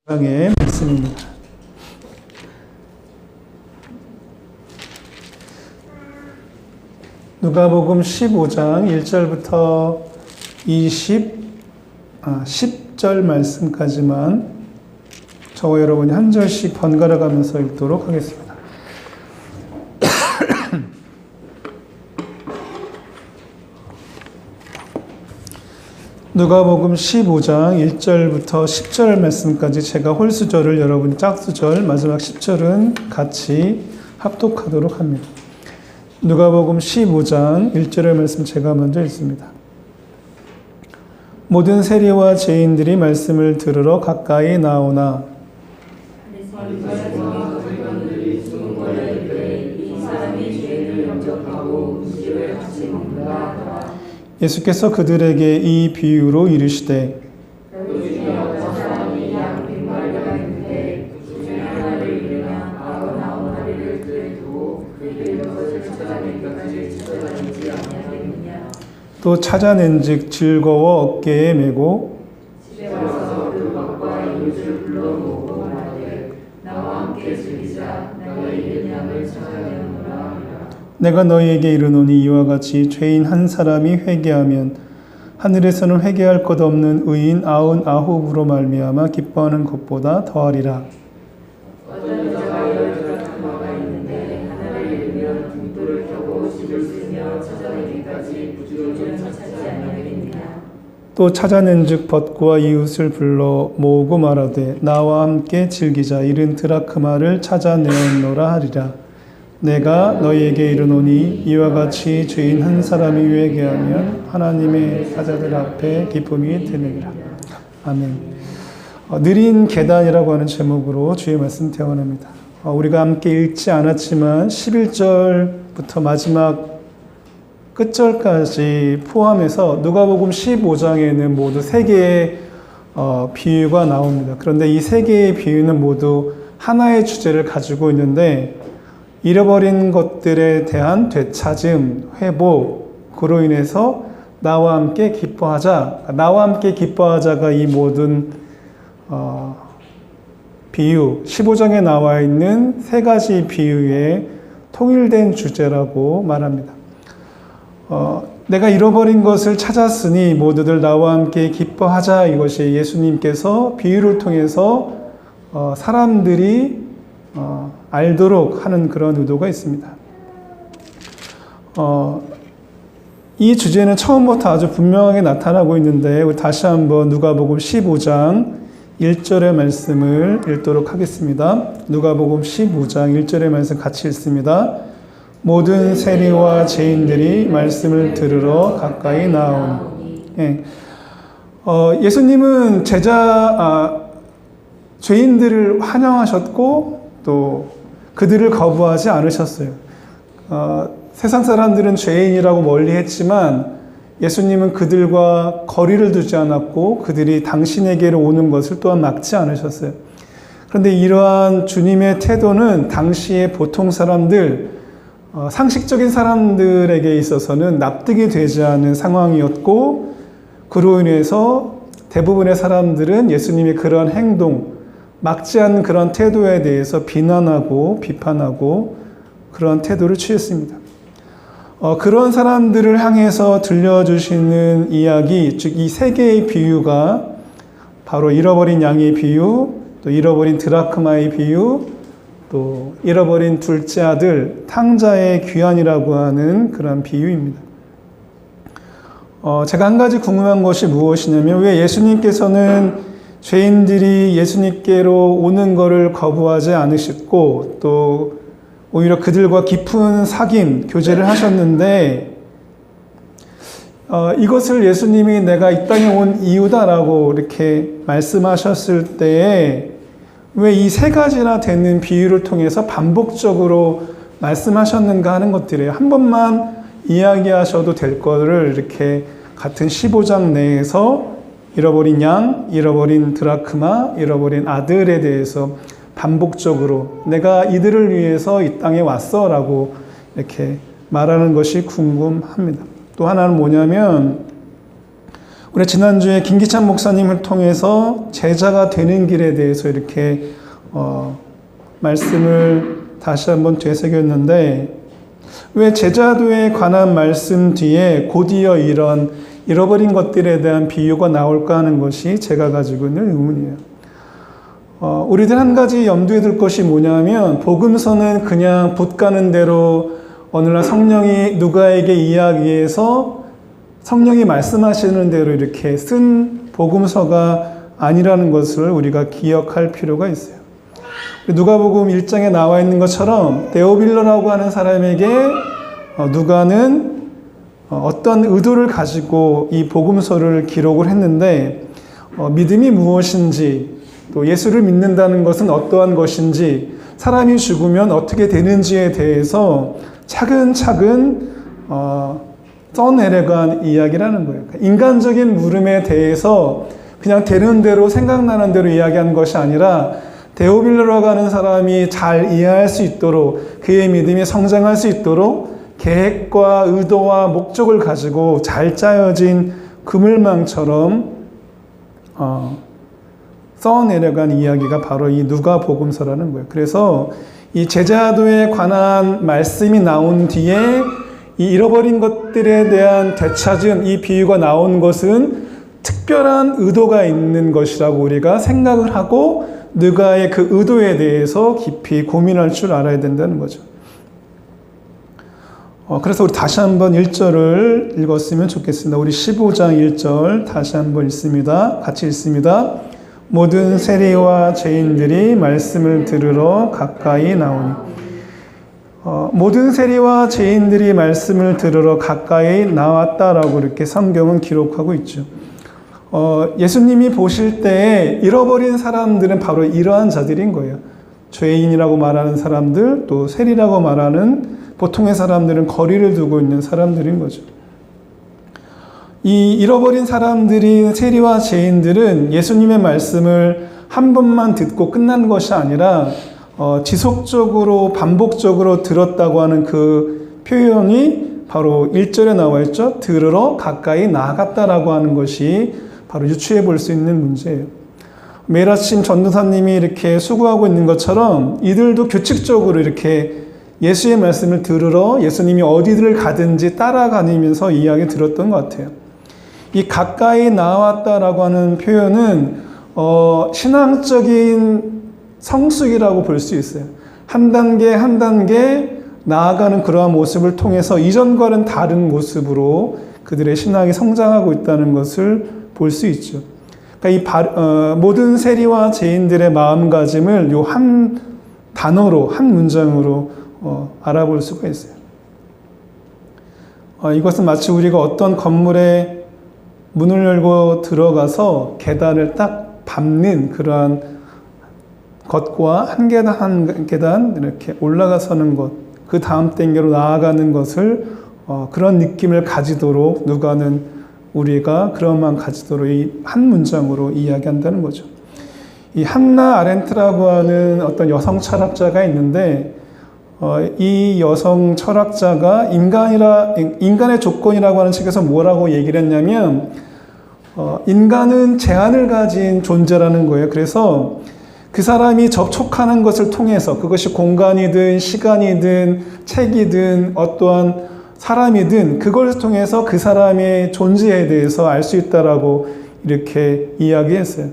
의 말씀입니다. 누가복음 15장 1절부터 10절 말씀까지만 저와 여러분이 한 절씩 번갈아 가면서 읽도록 하겠습니다. 누가복음 15장 1절부터 10절 말씀까지 제가 홀수절을 여러분이 짝수절, 마지막 10절은 같이 합독하도록 합니다. 누가복음 15장 1절의 말씀 제가 먼저 읽습니다. 모든 세리와 죄인들이 말씀을 들으러 가까이 나오나 예수께서 그들에게 이 비유로 이르시되 또 찾아낸즉 즐거워 어깨에 메고 내가 너희에게 이르노니 이와 같이 죄인 한 사람이 회개하면 하늘에서는 회개할 것 없는 의인 99으로 말미암아 기뻐하는 것보다 더하리라. 또 찾아낸즉 벗고와 이웃을 불러 모으고 말하되 나와 함께 즐기자. 이른 드라크마를 찾아내었노라 하리라. 내가 너희에게 이르노니 이와 같이 죄인 한 사람이 회개하면 하나님의 사자들 앞에 기쁨이 드느니라. 아멘. 느린 계단이라고 하는 제목으로 주의 말씀 대원합니다. 우리가 함께 읽지 않았지만 11절부터 마지막 끝절까지 포함해서 누가복음 15장에는 모두 3개의 비유가 나옵니다. 그런데 이 3개의 비유는 모두 하나의 주제를 가지고 있는데 잃어버린 것들에 대한 되찾음, 회복, 그로 인해서 나와 함께 기뻐하자. 나와 함께 기뻐하자가 이 모든 비유, 15장에 나와 있는 3가지 비유의 통일된 주제라고 말합니다. 내가 잃어버린 것을 찾았으니 모두들 나와 함께 기뻐하자. 이것이 예수님께서 비유를 통해서 사람들이 알도록 하는 그런 의도가 있습니다. 이 주제는 처음부터 아주 분명하게 나타나고 있는데 다시 한번 누가복음 15장 1절의 말씀을 읽도록 하겠습니다. 누가복음 15장 1절의 말씀 같이 읽습니다. 모든 세리와 죄인들이 말씀을 들으러 가까이 나오니. 예수님은 죄인들을 환영하셨고 또 그들을 거부하지 않으셨어요. 세상 사람들은 죄인이라고 멀리했지만 예수님은 그들과 거리를 두지 않았고 그들이 당신에게로 오는 것을 또한 막지 않으셨어요. 그런데 이러한 주님의 태도는 당시의 보통 사람들, 상식적인 사람들에게 있어서는 납득이 되지 않은 상황이었고 그로 인해서 대부분의 사람들은 예수님의 그러한 행동, 막지 않는 그런 태도에 대해서 비난하고 비판하고 그런 태도를 취했습니다. 그런 사람들을 향해서 들려주시는 이야기, 즉 이 3개의 비유가 바로 잃어버린 양의 비유, 또 잃어버린 드라크마의 비유, 또 잃어버린 둘째 아들 탕자의 귀환이라고 하는 그런 비유입니다. 제가 한 가지 궁금한 것이 무엇이냐면 왜 예수님께서는 죄인들이 예수님께로 오는 것을 거부하지 않으셨고 또 오히려 그들과 깊은 사귐, 교제를 하셨는데 이것을 예수님이 내가 이 땅에 온 이유다라고 이렇게 말씀하셨을 때에 왜 이 3가지나 되는 비유를 통해서 반복적으로 말씀하셨는가 하는 것들이에요. 한 번만 이야기하셔도 될 거를 이렇게 같은 15장 내에서 잃어버린 양, 잃어버린 드라크마, 잃어버린 아들에 대해서 반복적으로 내가 이들을 위해서 이 땅에 왔어 라고 이렇게 말하는 것이 궁금합니다. 또 하나는 뭐냐면 우리 지난주에 김기찬 목사님을 통해서 제자가 되는 길에 대해서 이렇게 말씀을 다시 한번 되새겼는데, 왜 제자도에 관한 말씀 뒤에 곧이어 이런 잃어버린 것들에 대한 비유가 나올까 하는 것이 제가 가지고 있는 의문이에요. 우리들 한 가지 염두에 둘 것이 뭐냐면, 복음서는 그냥 붓 가는 대로 어느 날 성령이 누가에게 이야기해서 성령이 말씀하시는 대로 이렇게 쓴 복음서가 아니라는 것을 우리가 기억할 필요가 있어요. 누가복음 1장에 나와 있는 것처럼 데오빌로라고 하는 사람에게 누가는 어떤 의도를 가지고 이 복음서를 기록을 했는데, 믿음이 무엇인지, 또 예수를 믿는다는 것은 어떠한 것인지, 사람이 죽으면 어떻게 되는지에 대해서 차근차근 써내려간 이야기라는 거예요. 인간적인 물음에 대해서 그냥 되는 대로 생각나는 대로 이야기한 것이 아니라, 데오빌로라고 하는 사람이 잘 이해할 수 있도록, 그의 믿음이 성장할 수 있도록 계획과 의도와 목적을 가지고 잘 짜여진 그물망처럼 써내려간 이야기가 바로 이 누가복음서라는 거예요. 그래서 이 제자도에 관한 말씀이 나온 뒤에 이 잃어버린 것들에 대한 되찾은 이 비유가 나온 것은 특별한 의도가 있는 것이라고 우리가 생각을 하고 누가의 그 의도에 대해서 깊이 고민할 줄 알아야 된다는 거죠. 그래서 우리 다시 한번 1절을 읽었으면 좋겠습니다. 우리 15장 1절 다시 한번 읽습니다. 같이 읽습니다. 모든 세리와 죄인들이 말씀을 들으러 가까이 나오니. 모든 세리와 죄인들이 말씀을 들으러 가까이 나왔다라고 이렇게 성경은 기록하고 있죠. 예수님이 보실 때에 잃어버린 사람들은 바로 이러한 자들인 거예요. 죄인이라고 말하는 사람들, 또 세리라고 말하는 보통의 사람들은 거리를 두고 있는 사람들인 거죠. 이 잃어버린 사람들인 세리와 죄인들은 예수님의 말씀을 한 번만 듣고 끝난 것이 아니라 지속적으로 반복적으로 들었다고 하는 그 표현이 바로 1절에 나와 있죠. 들으러 가까이 나아갔다라고 하는 것이 바로 유추해 볼 수 있는 문제예요. 매일 아침 전도사님이 이렇게 수고하고 있는 것처럼 이들도 규칙적으로 이렇게 예수의 말씀을 들으러 예수님이 어디를 가든지 따라다니면서 이야기 들었던 것 같아요. 이 가까이 나왔다라고 하는 표현은 신앙적인 성숙이라고 볼 수 있어요. 한 단계 한 단계 나아가는 그러한 모습을 통해서 이전과는 다른 모습으로 그들의 신앙이 성장하고 있다는 것을 볼 수 있죠. 그러니까 이 모든 세리와 죄인들의 마음가짐을 요 한 단어로, 한 문장으로 알아볼 수가 있어요. 이것은 마치 우리가 어떤 건물에 문을 열고 들어가서 계단을 딱 밟는 그러한 것과 한 계단 한 계단 이렇게 올라가서는 것, 그 다음 단계로 나아가는 것을 그런 느낌을 가지도록 누가는 우리가 그런 마음 가지도록 이 한 문장으로 이야기한다는 거죠. 이 한나 아렌트라고 하는 어떤 여성 철학자가 있는데, 이 여성 철학자가 인간의 조건이라고 하는 책에서 뭐라고 얘기를 했냐면, 인간은 제한을 가진 존재라는 거예요. 그래서 그 사람이 접촉하는 것을 통해서, 그것이 공간이든 시간이든 책이든 어떠한 사람이든 그걸 통해서 그 사람의 존재에 대해서 알 수 있다라고 이렇게 이야기했어요.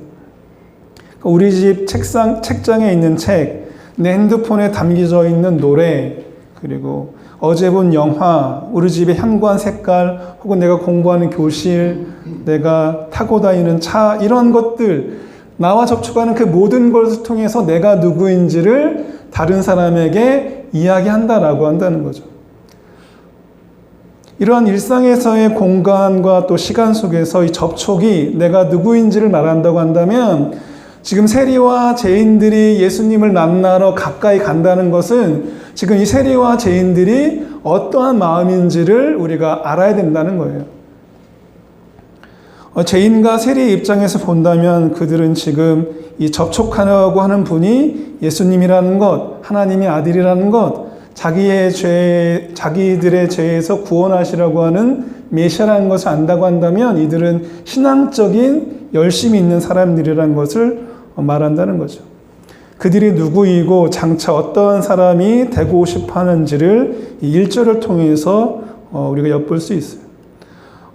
우리 집 책장에 있는 책, 내 핸드폰에 담겨져 있는 노래, 그리고 어제 본 영화, 우리 집의 현관 색깔, 혹은 내가 공부하는 교실, 내가 타고 다니는 차, 이런 것들, 나와 접촉하는 그 모든 것을 통해서 내가 누구인지를 다른 사람에게 이야기한다라고 한다는 거죠. 이러한 일상에서의 공간과 또 시간 속에서 이 접촉이 내가 누구인지를 말한다고 한다면, 지금 세리와 죄인들이 예수님을 만나러 가까이 간다는 것은 지금 이 세리와 죄인들이 어떠한 마음인지를 우리가 알아야 된다는 거예요. 죄인과 세리의 입장에서 본다면 그들은 지금 이 접촉하려고 하는 분이 예수님이라는 것, 하나님의 아들이라는 것, 자기들의 죄에서 구원하시라고 하는 메시아라는 것을 안다고 한다면 이들은 신앙적인 열심이 있는 사람들이라는 것을 말한다는 거죠. 그들이 누구이고 장차 어떠한 사람이 되고 싶어 하는지를 이 1절을 통해서 우리가 엿볼 수 있어요.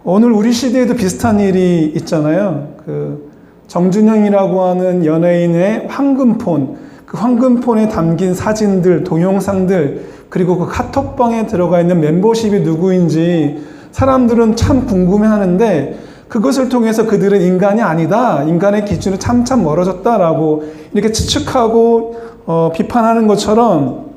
오늘 우리 시대에도 비슷한 일이 있잖아요. 그 정준영이라고 하는 연예인의 황금폰, 그 황금폰에 담긴 사진들, 동영상들, 그리고 그 카톡방에 들어가 있는 멤버십이 누구인지 사람들은 참 궁금해하는데 그것을 통해서 그들은 인간이 아니다, 인간의 기준은 참 멀어졌다라고 이렇게 추측하고 비판하는 것처럼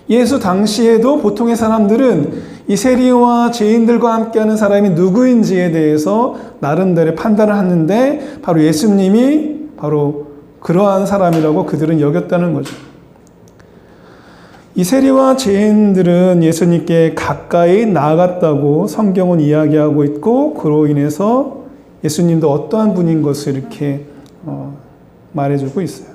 예수 당시에도 보통의 사람들은 이 세리와 죄인들과 함께하는 사람이 누구인지에 대해서 나름대로 판단을 하는데 바로 예수님이 바로 그러한 사람이라고 그들은 여겼다는 거죠. 이 세리와 죄인들은 예수님께 가까이 나아갔다고 성경은 이야기하고 있고 그로 인해서 예수님도 어떠한 분인 것을 이렇게 말해주고 있어요.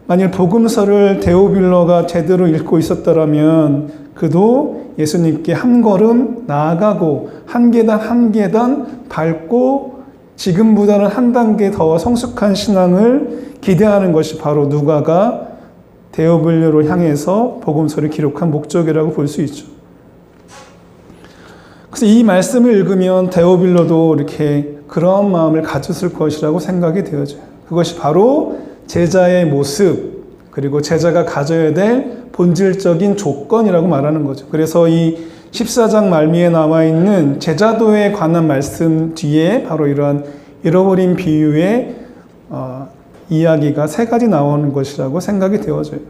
만일 복음서를 데오빌러가 제대로 읽고 있었더라면 그도 예수님께 한 걸음 나아가고 한 계단 밟고 지금보다는 한 단계 더 성숙한 신앙을 기대하는 것이 바로 누가가 데오빌러를 향해서 복음서를 기록한 목적이라고 볼 수 있죠. 그래서 이 말씀을 읽으면 데오빌러도 이렇게 그러한 마음을 가졌을 것이라고 생각이 되어져요. 그것이 바로 제자의 모습, 그리고 제자가 가져야 될 본질적인 조건이라고 말하는 거죠. 그래서 이 14장 말미에 나와 있는 제자도에 관한 말씀 뒤에 바로 이러한 잃어버린 비유의 이야기가 세 가지 나오는 것이라고 생각이 되어져요.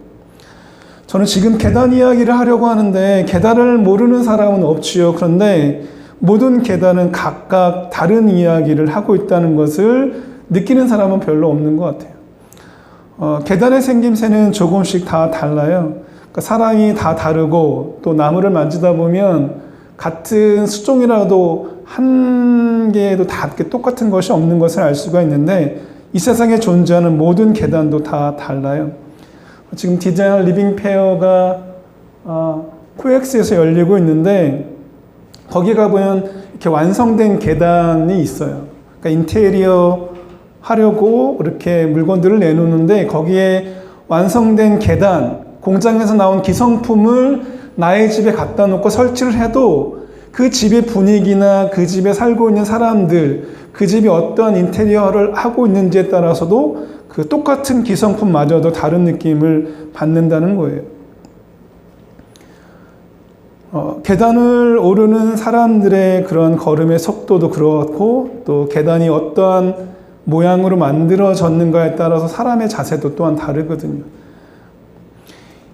저는 지금 계단 이야기를 하려고 하는데 계단을 모르는 사람은 없지요. 그런데 모든 계단은 각각 다른 이야기를 하고 있다는 것을 느끼는 사람은 별로 없는 것 같아요. 계단의 생김새는 조금씩 다 달라요. 그러니까 사람이 다 다르고 또 나무를 만지다 보면 같은 수종이라도 한 개에도 다 똑같은 것이 없는 것을 알 수가 있는데 이 세상에 존재하는 모든 계단도 다 달라요. 지금 디자이너 리빙 페어가 코엑스에서 열리고 있는데 거기 가보면 이렇게 완성된 계단이 있어요. 그러니까 인테리어 하려고 이렇게 물건들을 내놓는데 거기에 완성된 계단, 공장에서 나온 기성품을 나의 집에 갖다 놓고 설치를 해도 그 집의 분위기나 그 집에 살고 있는 사람들, 그 집이 어떠한 인테리어를 하고 있는지에 따라서도 그 똑같은 기성품마저도 다른 느낌을 받는다는 거예요. 계단을 오르는 사람들의 그런 걸음의 속도도 그렇고 또 계단이 어떠한 모양으로 만들어졌는가에 따라서 사람의 자세도 또한 다르거든요.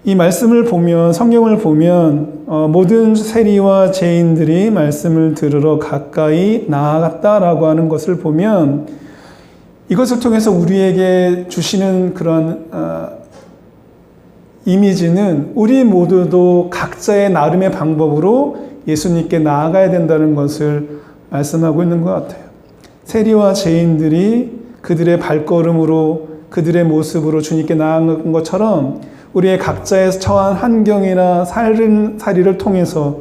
이 말씀을 보면, 성경을 보면 모든 세리와 죄인들이 말씀을 들으러 가까이 나아갔다라고 하는 것을 보면 이것을 통해서 우리에게 주시는 그런 이미지는 우리 모두도 각자의 나름의 방법으로 예수님께 나아가야 된다는 것을 말씀하고 있는 것 같아요. 세리와 죄인들이 그들의 발걸음으로 그들의 모습으로 주님께 나아간 것처럼 우리의 각자의 처한 환경이나 살이를 통해서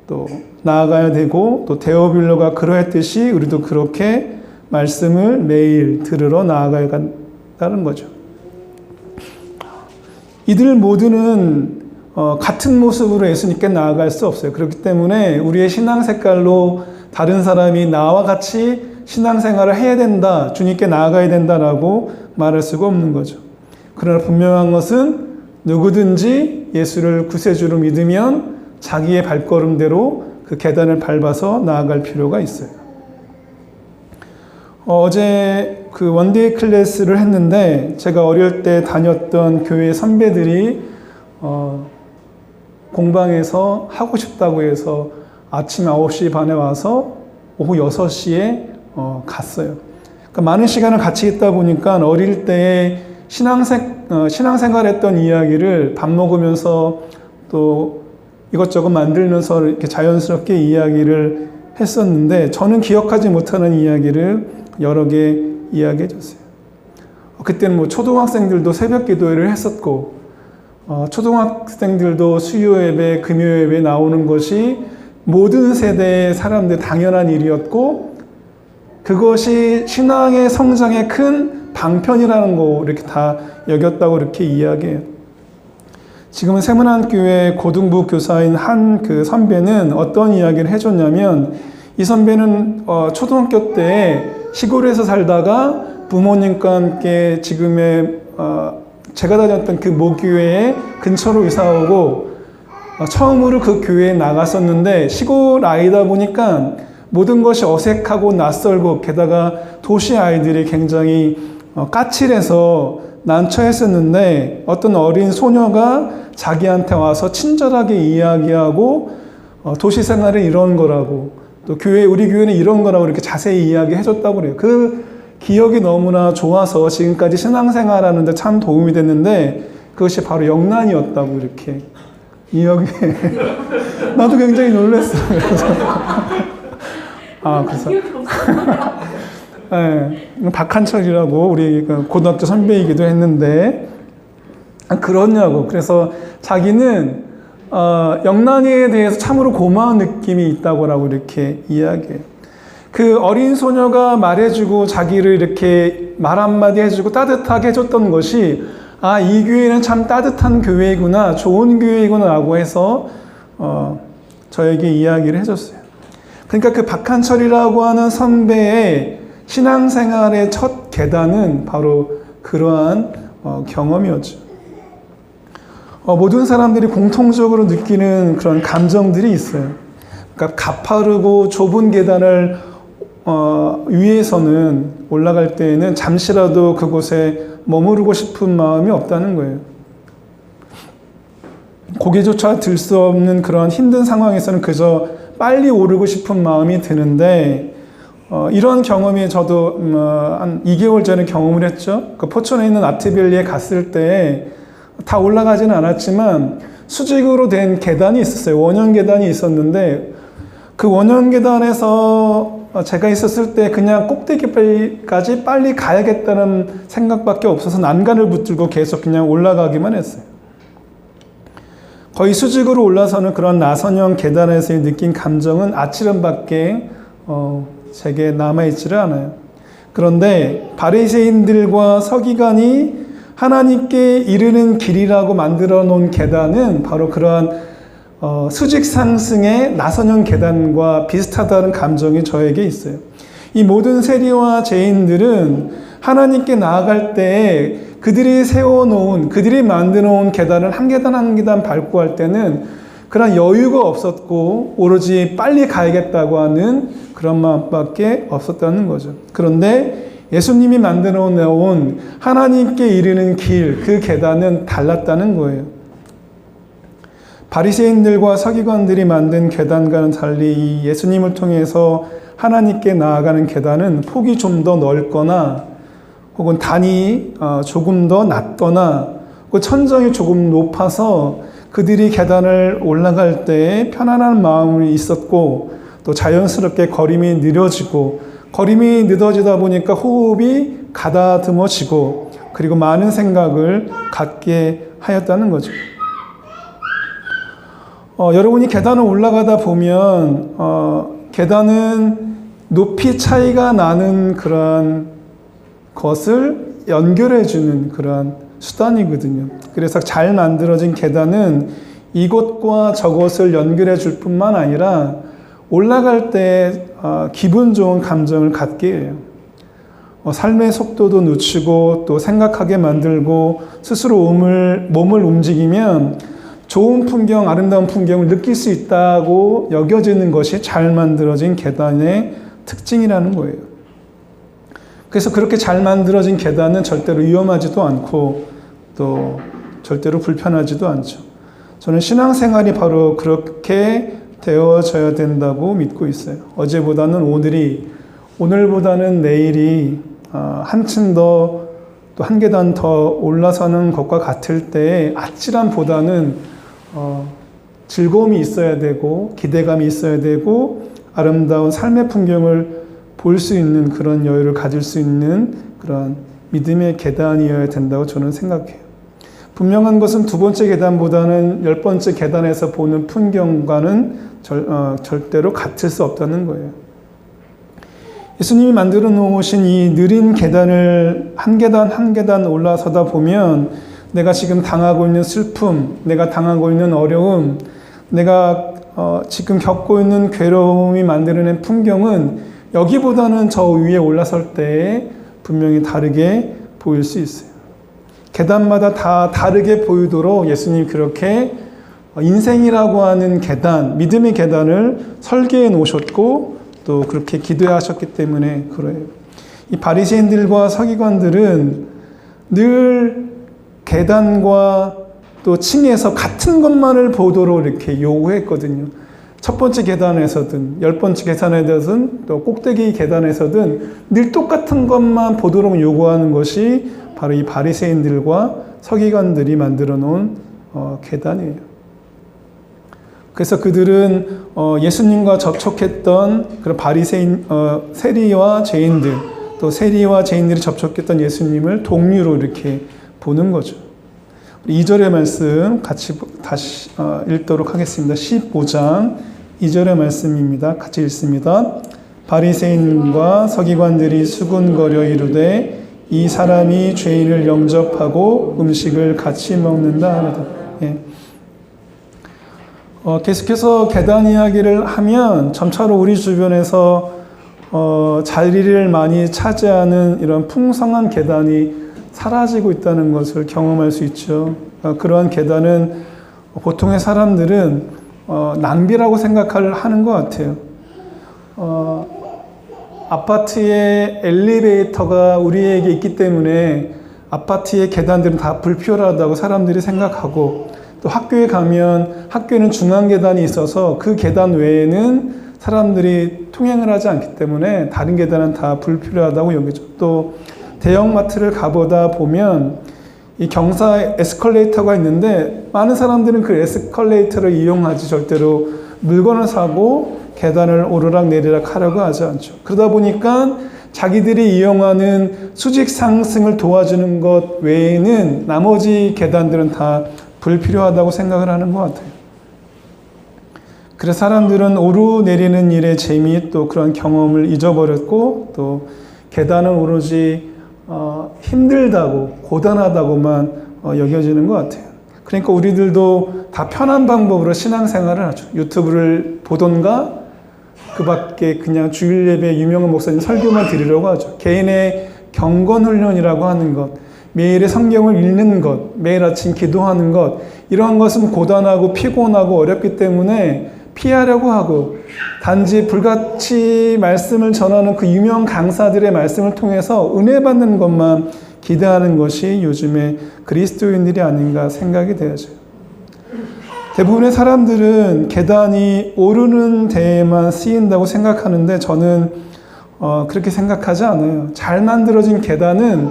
또 나아가야 되고 또 데오빌러가 그러했듯이 우리도 그렇게 말씀을 매일 들으러 나아가야 한다는 거죠. 이들 모두는 같은 모습으로 예수님께 나아갈 수 없어요. 그렇기 때문에 우리의 신앙 색깔로 다른 사람이 나와 같이 신앙생활을 해야 된다, 주님께 나아가야 된다라고 말할 수가 없는 거죠. 그러나 분명한 것은 누구든지 예수를 구세주로 믿으면 자기의 발걸음대로 그 계단을 밟아서 나아갈 필요가 있어요. 어제 그 원데이 클래스를 했는데 제가 어릴 때 다녔던 교회 선배들이 공방에서 하고 싶다고 해서 아침 9시 반에 와서 오후 6시에 갔어요. 그러니까 많은 시간을 같이 있다 보니까 어릴 때에 신앙생활했던 이야기를 밥 먹으면서 또 이것저것 만들면서 이렇게 자연스럽게 이야기를 했었는데 저는 기억하지 못하는 이야기를 여러 개 이야기해 줬어요. 그때는 뭐 초등학생들도 새벽 기도회를 했었고 초등학생들도 수요 예배, 금요 예배 나오는 것이 모든 세대의 사람들 당연한 일이었고 그것이 신앙의 성장에 큰 방편이라는 거 이렇게 다 여겼다고 이렇게 이야기해요. 지금은 세문안교회 고등부 교사인 한 그 선배는 어떤 이야기를 해줬냐면 이 선배는 초등학교 때 시골에서 살다가 부모님과 함께 지금의 제가 다녔던 그 모교회 근처로 이사오고 처음으로 그 교회에 나갔었는데 시골 아이다 보니까 모든 것이 어색하고 낯설고 게다가 도시 아이들이 굉장히 까칠해서 난처했었는데 어떤 어린 소녀가 자기한테 와서 친절하게 이야기하고 도시 생활은 이런 거라고 또 우리 교회는 이런 거라고 이렇게 자세히 이야기해 줬다고 그래요. 그 기억이 너무나 좋아서 지금까지 신앙생활 하는데 참 도움이 됐는데 그것이 바로 영란이었다고 이렇게 이야기. 나도 굉장히 놀랐어요. 그래서 네, 박한철이라고 우리 고등학교 선배이기도 했는데 그러냐고. 그래서 자기는 영란이에 대해서 참으로 고마운 느낌이 있다고 이렇게 이야기해요. 그 어린 소녀가 말해주고 자기를 이렇게 말 한마디 해주고 따뜻하게 해줬던 것이 이 교회는 참 따뜻한 교회이구나, 좋은 교회이구나 라고 해서 저에게 이야기를 해줬어요. 그러니까 그 박한철이라고 하는 선배의 신앙생활의 첫 계단은 바로 그러한 경험이었죠. 모든 사람들이 공통적으로 느끼는 그런 감정들이 있어요. 그러니까 가파르고 좁은 계단을 위에서는 올라갈 때에는 잠시라도 그곳에 머무르고 싶은 마음이 없다는 거예요. 고개조차 들 수 없는 그런 힘든 상황에서는 그저 빨리 오르고 싶은 마음이 드는데 이런 경험이 저도 한 2개월 전에 경험을 했죠. 그 포천에 있는 아트밸리에 갔을 때 다 올라가지는 않았지만 수직으로 된 계단이 있었어요. 원형 계단이 있었는데 그 원형 계단에서 제가 있었을 때 그냥 꼭대기까지 빨리 가야겠다는 생각밖에 없어서 난간을 붙들고 계속 그냥 올라가기만 했어요. 거의 수직으로 올라서는 그런 나선형 계단에서 느낀 감정은 아찔함밖에 제게 남아있지를 않아요. 그런데 바리새인들과 서기관이 하나님께 이르는 길이라고 만들어 놓은 계단은 바로 그러한 수직 상승의 나선형 계단과 비슷하다는 감정이 저에게 있어요. 이 모든 세리와 죄인들은 하나님께 나아갈 때 그들이 세워놓은, 그들이 만들어놓은 계단을 한 계단 한 계단 밟고 할 때는 그런 여유가 없었고 오로지 빨리 가야겠다고 하는 그런 마음밖에 없었다는 거죠. 그런데 예수님이 만들어 놓은 하나님께 이르는 길, 그 계단은 달랐다는 거예요. 바리새인들과 서기관들이 만든 계단과는 달리 이 예수님을 통해서 하나님께 나아가는 계단은 폭이 좀 더 넓거나 혹은 단이 조금 더 낮거나 천정이 조금 높아서 그들이 계단을 올라갈 때 편안한 마음이 있었고 또 자연스럽게 걸음이 느려지고 걸음이 늦어지다 보니까 호흡이 가다듬어지고 그리고 많은 생각을 갖게 하였다는 거죠. 여러분이 계단을 올라가다 보면 계단은 높이 차이가 나는 그런 것을 연결해주는 그런 수단이거든요. 그래서 잘 만들어진 계단은 이곳과 저곳을 연결해 줄 뿐만 아니라 올라갈 때 기분 좋은 감정을 갖게 해요. 삶의 속도도 늦추고 또 생각하게 만들고 스스로 몸을 움직이면 좋은 풍경, 아름다운 풍경을 느낄 수 있다고 여겨지는 것이 잘 만들어진 계단의 특징이라는 거예요. 그래서 그렇게 잘 만들어진 계단은 절대로 위험하지도 않고 또 절대로 불편하지도 않죠. 저는 신앙생활이 바로 그렇게 되어져야 된다고 믿고 있어요. 어제보다는 오늘보다는 내일이 한층 더 또 한 계단 더 올라서는 것과 같을 때 아찔함보다는 즐거움이 있어야 되고 기대감이 있어야 되고 아름다운 삶의 풍경을 볼 수 있는 그런 여유를 가질 수 있는 그런 믿음의 계단이어야 된다고 저는 생각해요. 분명한 것은 두 번째 계단보다는 10번째 계단에서 보는 풍경과는 절대로 같을 수 없다는 거예요. 예수님이 만들어 놓으신 이 느린 계단을 한 계단 한 계단 올라서다 보면 내가 지금 당하고 있는 슬픔, 내가 당하고 있는 어려움, 내가 지금 겪고 있는 괴로움이 만들어낸 풍경은 여기보다는 저 위에 올라설 때 분명히 다르게 보일 수 있어요. 계단마다 다 다르게 보이도록 예수님이 그렇게 인생이라고 하는 계단, 믿음의 계단을 설계해 놓으셨고 또 그렇게 기도하셨기 때문에 그래요. 이 바리새인들과 서기관들은 늘 계단과 또 층에서 같은 것만을 보도록 이렇게 요구했거든요. 첫 번째 계단에서든 10번째 계단에서든 또 꼭대기 계단에서든 늘 똑같은 것만 보도록 요구하는 것이 바로 이 바리새인들과 서기관들이 만들어 놓은 계단이에요. 그래서 그들은 예수님과 접촉했던 그런 바리새인, 세리와 죄인들, 또 세리와 죄인들이 접촉했던 예수님을 동류로 이렇게 보는 거죠. 2절의 말씀 같이 다시 읽도록 하겠습니다. 15장 2절의 말씀입니다. 같이 읽습니다. 바리새인과 서기관들이 수군거려 이르되 이 사람이 죄인을 영접하고 음식을 같이 먹는다 하다. 예. 계속해서 계단 이야기를 하면 점차로 우리 주변에서 자리를 많이 차지하는 이런 풍성한 계단이 사라지고 있다는 것을 경험할 수 있죠. 그러한 계단은 보통의 사람들은 낭비라고 생각을 하는 것 같아요. 아파트에 엘리베이터가 우리에게 있기 때문에 아파트의 계단들은 다 불필요하다고 사람들이 생각하고, 또 학교에 가면 학교에는 중앙 계단이 있어서 그 계단 외에는 사람들이 통행을 하지 않기 때문에 다른 계단은 다 불필요하다고 여기죠. 또 대형마트를 가보다 보면 이 경사 에스컬레이터가 있는데 많은 사람들은 그 에스컬레이터를 이용하지 절대로 물건을 사고 계단을 오르락 내리락 하려고 하지 않죠. 그러다 보니까 자기들이 이용하는 수직 상승을 도와주는 것 외에는 나머지 계단들은 다 불필요하다고 생각을 하는 것 같아요. 그래서 사람들은 오르내리는 일의 재미, 또 그런 경험을 잊어버렸고, 또 계단은 오로지 힘들다고 고단하다고만 여겨지는 것 같아요. 그러니까 우리들도 다 편한 방법으로 신앙생활을 하죠. 유튜브를 보던가 그 밖에 그냥 주일 예배 유명한 목사님 설교만 드리려고 하죠. 개인의 경건훈련이라고 하는 것, 매일의 성경을 읽는 것, 매일 아침 기도하는 것, 이러한 것은 고단하고 피곤하고 어렵기 때문에 피하려고 하고, 단지 불같이 말씀을 전하는 그 유명 강사들의 말씀을 통해서 은혜 받는 것만 기대하는 것이 요즘의 그리스도인들이 아닌가 생각이 되어져요. 대부분의 사람들은 계단이 오르는 데에만 쓰인다고 생각하는데 저는 그렇게 생각하지 않아요. 잘 만들어진 계단은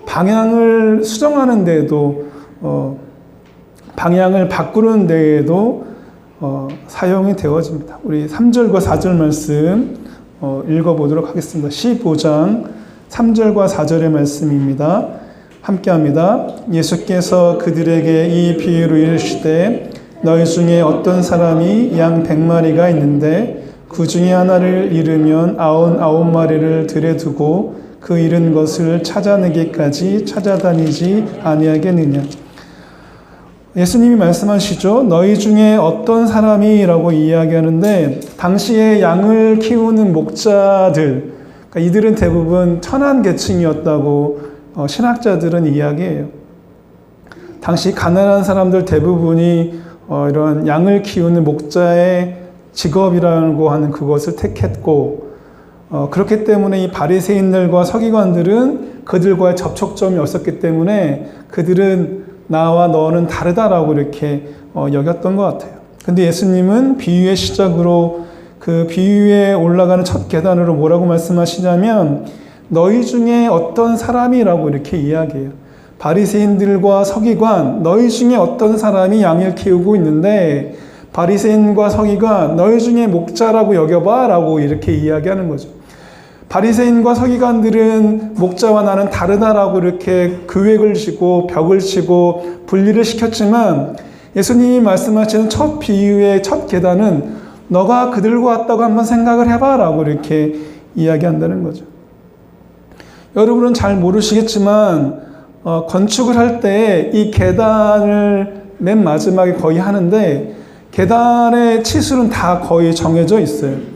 방향을 수정하는 데에도 방향을 바꾸는 데에도 사용이 되어집니다. 우리 3절과 4절 말씀 읽어보도록 하겠습니다. 15장 3절과 4절의 말씀입니다. 함께합니다. 예수께서 그들에게 이 비유로 이르시되 너희 중에 어떤 사람이 양 100마리가 있는데 그 중에 하나를 잃으면 99마리를 들에 두고 그 잃은 것을 찾아내기까지 찾아다니지 아니하겠느냐. 예수님이 말씀하시죠. 너희 중에 어떤 사람이라고 이야기하는데, 당시에 양을 키우는 목자들, 그러니까 이들은 대부분 천한 계층이었다고 신학자들은 이야기해요. 당시 가난한 사람들 대부분이 이런 양을 키우는 목자의 직업이라고 하는 그것을 택했고, 그렇기 때문에 이 바리새인들과 서기관들은 그들과의 접촉점이 없었기 때문에 그들은 나와 너는 다르다라고 이렇게 여겼던 것 같아요. 근데 예수님은 비유의 시작으로 그 비유에 올라가는 첫 계단으로 뭐라고 말씀하시냐면 너희 중에 어떤 사람이라고 이렇게 이야기해요. 바리새인들과 서기관, 너희 중에 어떤 사람이 양을 키우고 있는데 바리새인과 서기관, 너희 중에 목자라고 여겨봐 라고 이렇게 이야기하는 거죠. 바리새인과 서기관들은 목자와 나는 다르다라고 이렇게 계획을 지고 벽을 치고 분리를 시켰지만 예수님이 말씀하시는 첫 비유의 첫 계단은 너가 그들과 왔다고 한번 생각을 해봐라고 이렇게 이야기한다는 거죠. 여러분은 잘 모르시겠지만 건축을 할 때 이 계단을 맨 마지막에 거의 하는데 계단의 치수는 다 거의 정해져 있어요.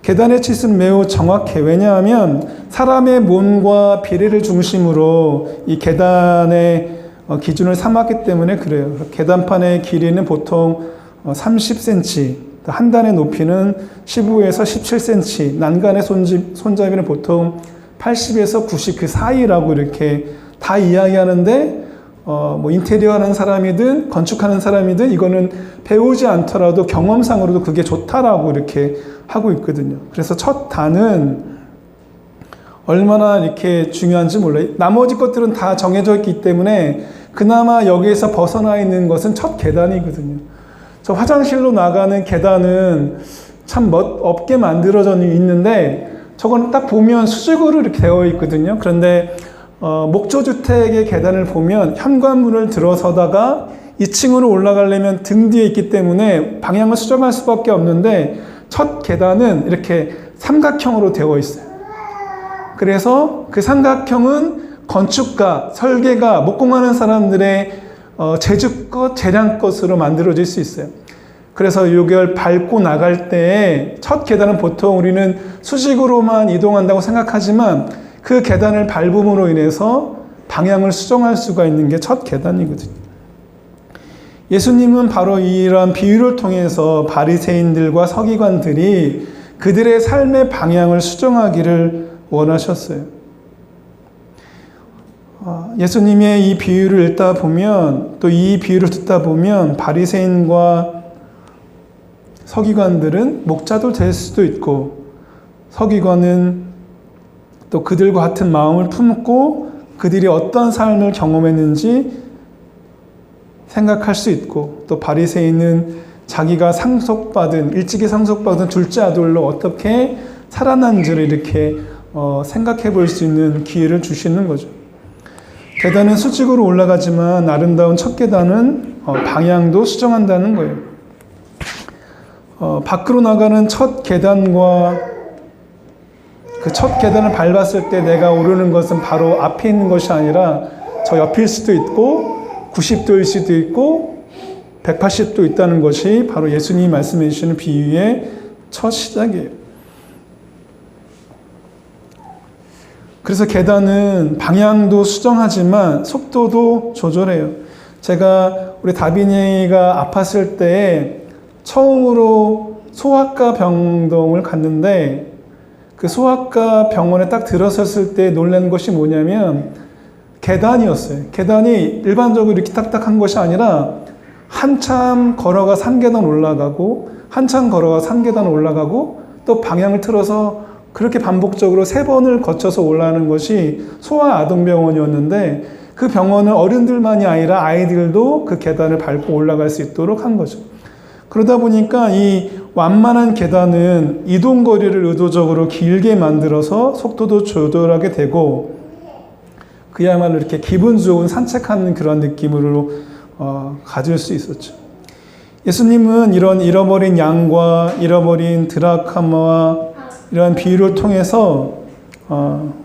계단의 치수는 매우 정확해. 왜냐하면 사람의 몸과 비례를 중심으로 이 계단의 기준을 삼았기 때문에 그래요. 계단판의 길이는 보통 30cm, 한 단의 높이는 15에서 17cm, 난간의 손잡이는 보통 80에서 90 그 사이라고 이렇게 다 이야기하는데 뭐 인테리어 하는 사람이든 건축하는 사람이든 이거는 배우지 않더라도 경험상으로도 그게 좋다라고 이렇게 하고 있거든요. 그래서 첫 단은 얼마나 이렇게 중요한지 몰라요. 나머지 것들은 다 정해져 있기 때문에 그나마 여기에서 벗어나 있는 것은 첫 계단이거든요. 저 화장실로 나가는 계단은 참 멋없게 만들어져 있는데 저건 딱 보면 수직으로 이렇게 되어 있거든요. 그런데 목조주택의 계단을 보면 현관문을 들어서다가 2층으로 올라가려면 등 뒤에 있기 때문에 방향을 수정할 수밖에 없는데 첫 계단은 이렇게 삼각형으로 되어 있어요. 그래서 그 삼각형은 건축가, 설계가, 목공하는 사람들의 재주껏, 재량껏으로 만들어질 수 있어요. 그래서 이걸 밟고 나갈 때 첫 계단은 보통 우리는 수직으로만 이동한다고 생각하지만 그 계단을 밟음으로 인해서 방향을 수정할 수가 있는 게 첫 계단이거든요. 예수님은 바로 이러한 비유를 통해서 바리새인들과 서기관들이 그들의 삶의 방향을 수정하기를 원하셨어요. 예수님의 이 비유를 읽다 보면 또 이 비유를 듣다 보면 바리새인과 서기관들은 목자도 될 수도 있고 서기관은 또 그들과 같은 마음을 품고 그들이 어떤 삶을 경험했는지 생각할 수 있고 또 바리새인은 자기가 일찍이 상속받은 둘째 아들로 어떻게 살아난지를 이렇게 생각해 볼 수 있는 기회를 주시는 거죠. 계단은 수직으로 올라가지만 아름다운 첫 계단은 방향도 수정한다는 거예요. 밖으로 나가는 첫 계단과 그 첫 계단을 밟았을 때 내가 오르는 것은 바로 앞에 있는 것이 아니라 저 옆일 수도 있고 90도일 수도 있고 180도 있다는 것이 바로 예수님이 말씀해 주시는 비유의 첫 시작이에요. 그래서 계단은 방향도 수정하지만 속도도 조절해요. 제가 우리 다빈이가 아팠을 때 처음으로 소아과 병동을 갔는데 그 소아과 병원에 딱 들어섰을 때 놀란 것이 뭐냐면 계단이었어요. 계단이 일반적으로 이렇게 딱딱한 것이 아니라 한참 걸어가 3계단 올라가고 한참 걸어가 3계단 올라가고 또 방향을 틀어서 그렇게 반복적으로 3번을 거쳐서 올라가는 것이 소아아동병원이었는데 그 병원은 어른들만이 아니라 아이들도 그 계단을 밟고 올라갈 수 있도록 한 거죠. 그러다 보니까 이 완만한 계단은 이동거리를 의도적으로 길게 만들어서 속도도 조절하게 되고 그야말로 이렇게 기분 좋은 산책하는 그런 느낌으로 가질 수 있었죠. 예수님은 이런 잃어버린 양과 잃어버린 드라크마와 이런 비유를 통해서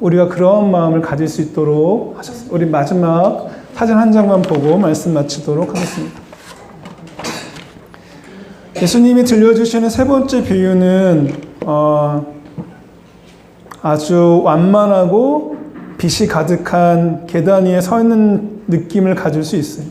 우리가 그런 마음을 가질 수 있도록 하셨어요. 우리 마지막 사진 한 장만 보고 말씀 마치도록 하겠습니다. 예수님이 들려주시는 세 번째 비유는 아주 완만하고 빛이 가득한 계단 위에 서 있는 느낌을 가질 수 있어요.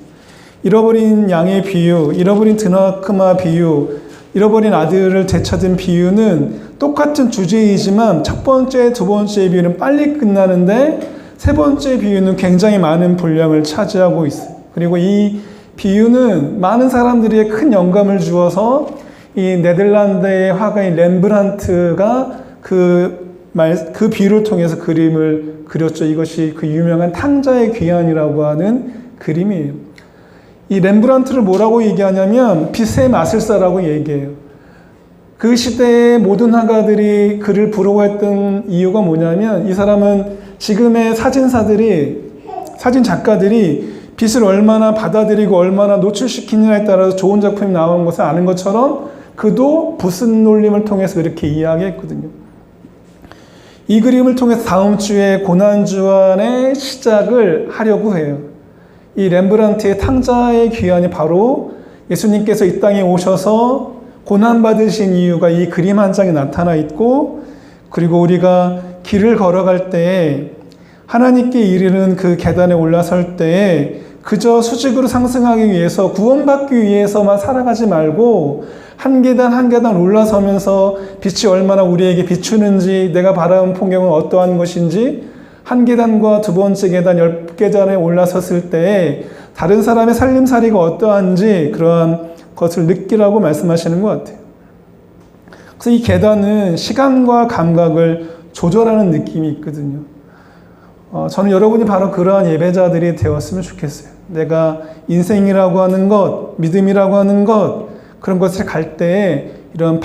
잃어버린 양의 비유, 잃어버린 드라크마 비유, 잃어버린 아들을 되찾은 비유는 똑같은 주제이지만 첫 번째, 두 번째 비유는 빨리 끝나는데 세 번째 비유는 굉장히 많은 분량을 차지하고 있어요. 그리고 이 비유는 많은 사람들이 큰 영감을 주어서 이 네덜란드의 화가인 렘브란트가 그 비유를 통해서 그림을 그렸죠. 이것이 그 유명한 탕자의 귀환이라고 하는 그림이에요. 이 렘브란트를 뭐라고 얘기하냐면 빛의 마술사라고 얘기해요. 그 시대의 모든 화가들이 그를 부러워했던 이유가 뭐냐면 이 사람은 지금의 사진 작가들이 빛을 얼마나 받아들이고 얼마나 노출시키느냐에 따라서 좋은 작품이 나오는 것을 아는 것처럼 그도 붓은 놀림을 통해서 이렇게 이야기했거든요. 이 그림을 통해서 다음 주에 고난주안의 시작을 하려고 해요. 이 렘브란트의 탕자의 귀환이 바로 예수님께서 이 땅에 오셔서 고난받으신 이유가 이 그림 한 장에 나타나 있고, 그리고 우리가 길을 걸어갈 때에 하나님께 이르는 그 계단에 올라설 때에 그저 수직으로 상승하기 위해서 구원받기 위해서만 살아가지 말고 한 계단 한 계단 올라서면서 빛이 얼마나 우리에게 비추는지, 내가 바라본 풍경은 어떠한 것인지, 한 계단과 두 번째 계단, 10계단에 올라섰을 때에 다른 사람의 살림살이가 어떠한지 그러한 것을 느끼라고 말씀하시는 것 같아요. 그래서 이 계단은 시간과 감각을 조절하는 느낌이 있거든요. 저는 여러분이 바로 그러한 예배자들이 되었으면 좋겠어요. 내가 인생이라고 하는 것, 믿음이라고 하는 것, 그런 것을 갈 때에 이런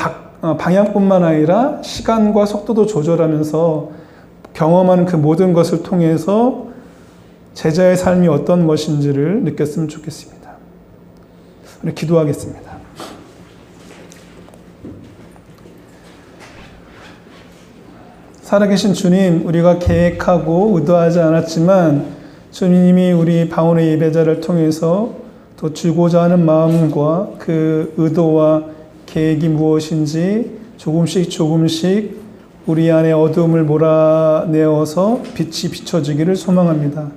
방향뿐만 아니라 시간과 속도도 조절하면서 경험하는 그 모든 것을 통해서 제자의 삶이 어떤 것인지를 느꼈으면 좋겠습니다. 우리 기도하겠습니다. 살아계신 주님, 우리가 계획하고 의도하지 않았지만 주님이 우리 방언의 예배자를 통해서 또 주고자 하는 마음과 그 의도와 계획이 무엇인지 조금씩 우리 안에 어둠을 몰아내어서 빛이 비춰지기를 소망합니다.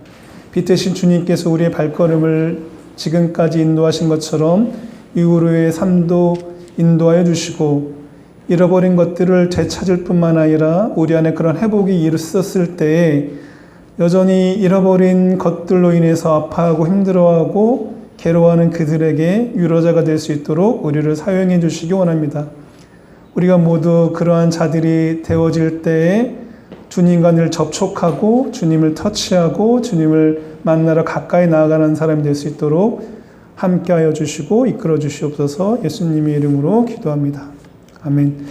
빛 대신 주님께서 우리의 발걸음을 지금까지 인도하신 것처럼 이후로의 삶도 인도하여 주시고, 잃어버린 것들을 되찾을 뿐만 아니라 우리 안에 그런 회복이 있었을 때에 여전히 잃어버린 것들로 인해서 아파하고 힘들어하고 괴로워하는 그들에게 위로자가 될 수 있도록 우리를 사용해 주시기 원합니다. 우리가 모두 그러한 자들이 되어질 때에 주님과 늘 접촉하고 주님을 터치하고 주님을 만나러 가까이 나아가는 사람이 될 수 있도록 함께하여 주시고 이끌어 주시옵소서. 예수님의 이름으로 기도합니다. 아멘.